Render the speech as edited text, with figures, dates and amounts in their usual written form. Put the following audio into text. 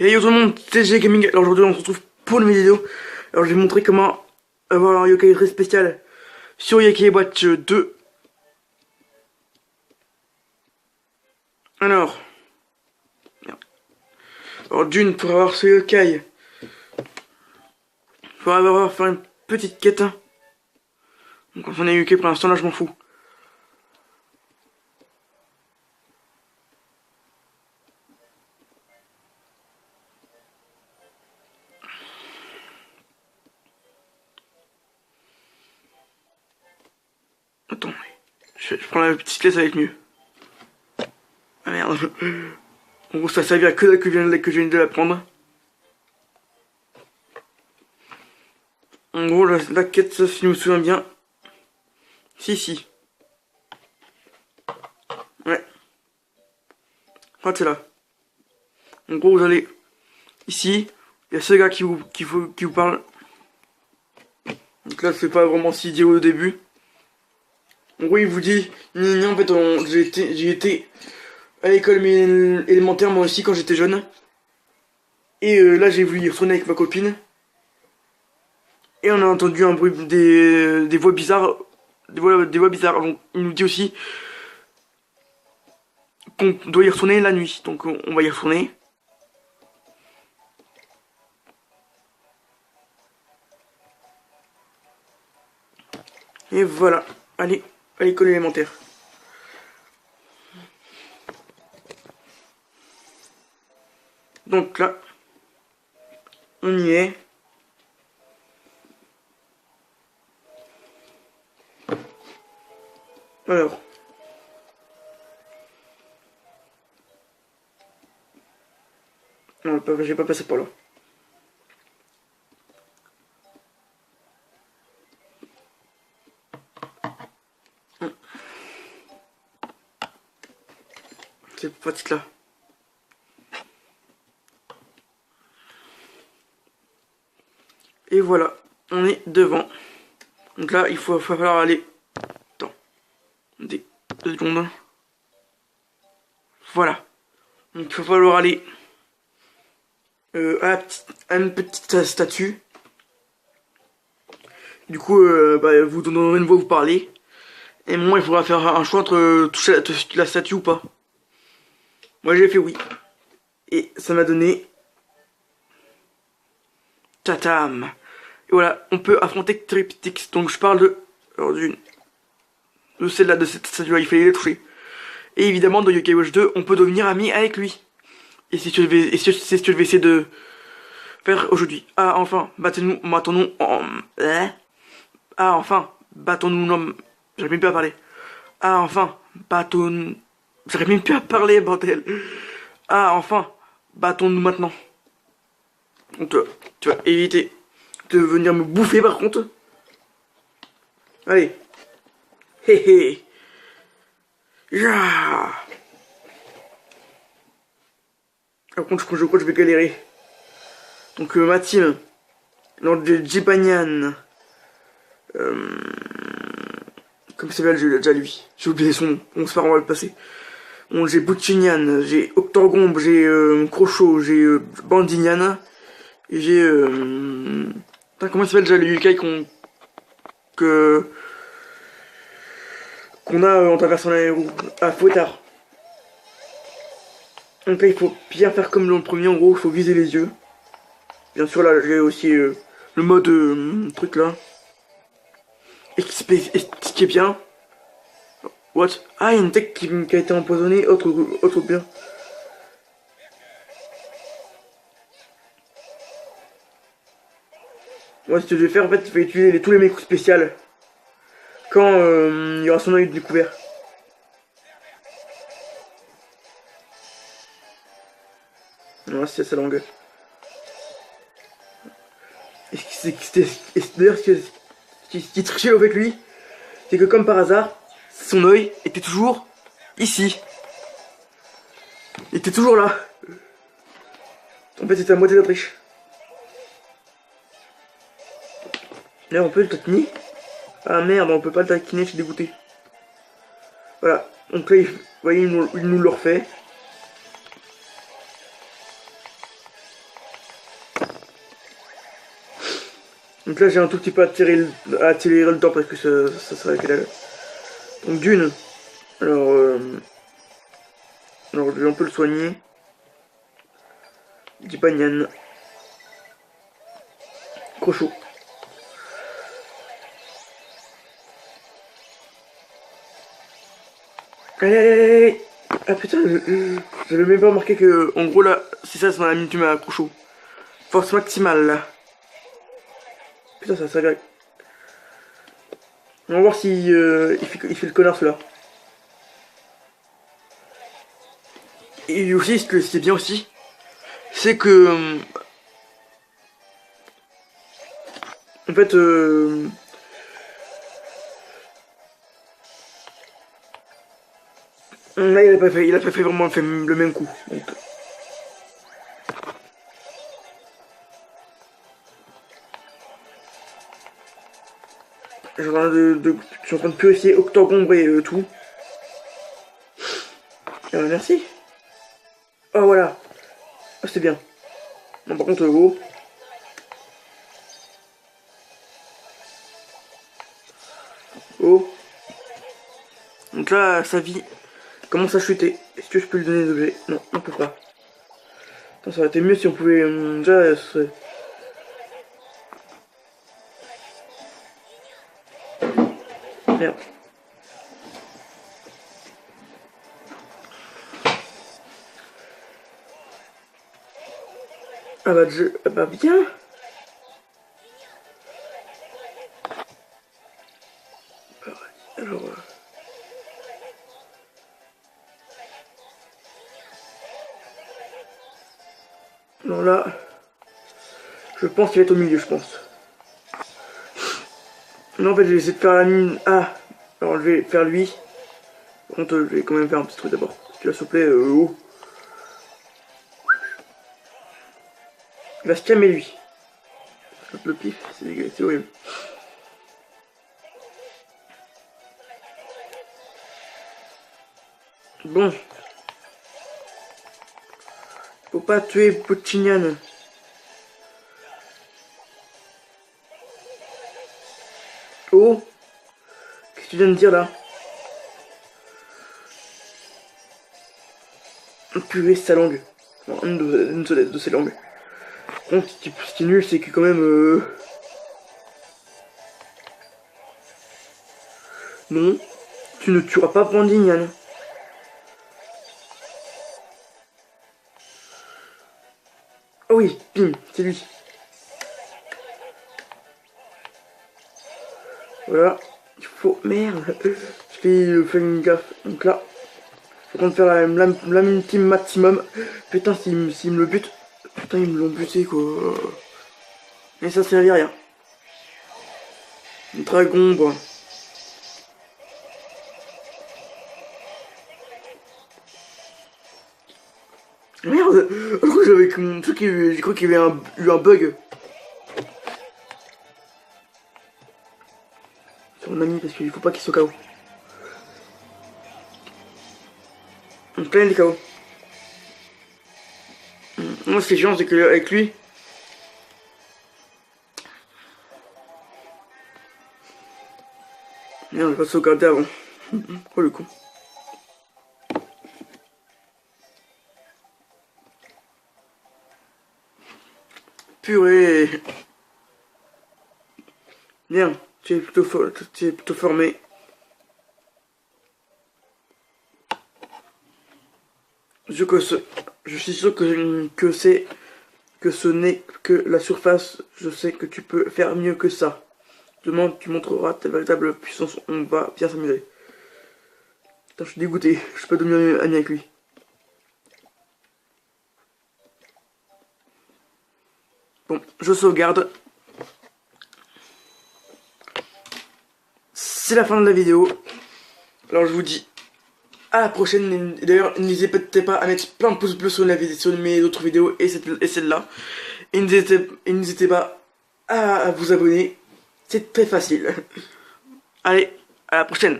Hey yo tout le monde, c'est TG Gaming. Alors aujourd'hui on se retrouve pour une vidéo. Alors je vais vous montrer comment avoir un yokai très spécial sur Yokai Watch 2. Alors, d'une, pour avoir ce yokai, il faut avoir faire une petite quête. Donc quand on est yokai pour l'instant là je m'en fous. Attends, je prends la petite clé, ça va être mieux. Ah merde. En gros ça servira que là que je viens de la prendre. En gros la quête, si je me souviens bien. Si. Ouais. Ah, c'est là. En gros vous allez ici. Il y a ce gars qui vous parle. Donc là c'est pas vraiment si idiot au début. En gros il vous dit, en fait j'ai été à l'école élémentaire moi aussi quand j'étais jeune. Et là j'ai voulu y retourner avec ma copine. Et on a entendu un bruit, des voix bizarres. Des voix bizarres. Donc il nous dit aussi qu'on doit y retourner la nuit. Donc on va y retourner. Et voilà. Allez, à l'école élémentaire. Donc là, on y est. Alors. Non, j'ai pas passé par là. Cette petite là. Et voilà, on est devant. Donc là, il va falloir aller. Attends. 2 secondes. Voilà. Donc il va falloir aller à une petite statue. Du coup, vous donnerez une voix, vous parlez. Et moi, il faudra faire un choix entre toucher la statue ou pas. Moi, j'ai fait oui. Et ça m'a donné Tatam. Et voilà, on peut affronter Triptychs. Donc je parle de celle-là, de cette statue-là, il fallait les toucher. Et évidemment, dans Yokai Watch 2, on peut devenir ami avec lui. Et c'est ce que je vais essayer de faire aujourd'hui. Ah, enfin, battons-nous Ah, enfin, battons-nous, non, j'arrive même plus à parler. Ah, enfin, battons... J'arrive même plus à parler, bordel. Ah, enfin, battons-nous maintenant. Donc, tu vas éviter de venir me bouffer, par contre. Allez. Hé hé. Ya. Par contre, je crois que je vais galérer. Donc, ma team. Lord de Jibanyan. Comme ça s'appelle déjà lui. J'ai oublié son nom. On se fait, on va le passer. Bon, j'ai Butchinian, j'ai Octorgombe, j'ai Crochot, j'ai Bandignan. Et j'ai comment il s'appelle déjà le Yukai qu'on a en traversant la roue à Fouettard. Donc là il faut bien faire comme le premier, en gros il faut viser les yeux. Bien sûr là j'ai aussi le mode truc là. Et ce qui est bien. What? Ah, il y a une tech qui a été empoisonnée, autre bien. Moi, ce que je vais faire, en fait, je vais utiliser tous les mecs spéciaux quand il y aura son œil découvert. Non, c'est sa langue. D'ailleurs, ce qui est triché avec lui, c'est que comme par hasard, son œil était toujours ici. Il était toujours là. En fait, c'était à moitié de la triche. Là, on peut le taquiner. Ah merde, on peut pas le taquiner, je suis dégoûté. Voilà, donc là, vous voyez, il nous le refait. Donc là j'ai un tout petit peu accéléré le temps parce que ça serait que dalle. Donc d'une. Alors je vais un peu le soigner. Petit banyan. Crochot. Allez, allez, allez, allez. Ah putain, j'avais même pas remarqué que, en gros là, c'est ça, c'est dans la minute à Crochot. Force maximale là. Putain, ça s'agrègue. On va voir si il fait le connard celui-là. Et aussi, ce qui est bien aussi, c'est que en fait là il a pas fait vraiment le même coup. Donc, je suis en train de purifier Octogombre et tout. Merci. Oh voilà. Ah, c'est bien. Non, par contre, oh. Oh. Donc là, sa vie commence à chuter. Est-ce que je peux lui donner des objets? Non, on peut pas. Attends, ça aurait été mieux si on pouvait... déjà, ce serait... Merde. Ah bah bien. Alors... non là... Je pense qu'il va être au milieu, je pense. Non, en fait, je vais essayer de faire la mine. Ah. Alors, je vais faire lui. Par contre, je vais quand même faire un petit truc d'abord. Tu vas, s'il te plaît, oh. Il va se calmer, lui. Le pif, c'est horrible. Bon. Faut pas tuer Pochignan. Oh. Qu'est-ce que tu viens de dire là? Purée, sa langue. Non, une de ses langues. Bon, ce qui est nul, c'est que quand même... Non, tu ne tueras pas Brandignan. Oh oui, bim, c'est lui. Voilà, il faut... Merde, je vais faire une gaffe. Donc là, faut qu'on faire la ultime maximum. Putain, s'il me le bute... Putain, ils me l'ont buté, quoi. Mais ça servit à rien. Dragon, quoi. Merde, alors que j'avais mon truc, j'ai cru qu'il y avait eu un bug. Sur mon ami, parce qu'il faut pas qu'il soit KO. Donc là, il est KO. Moi, ce qui est chiant, c'est que avec lui... Merde, je vais pas sauvegarder avant. Oh le con. Purée. Bien, tu es plutôt formé. Je suis sûr que ce n'est que la surface. Je sais que tu peux faire mieux que ça. Demain, tu montreras ta véritable puissance. On va bien s'amuser. Putain, je suis dégoûté. Je suis pas devenu ami avec lui. Bon, je sauvegarde. C'est la fin de la vidéo. Alors je vous dis à la prochaine. D'ailleurs, n'hésitez pas à mettre plein de pouces bleus sur mes autres vidéos et celle-là. Et n'hésitez pas à vous abonner. C'est très facile. Allez, à la prochaine.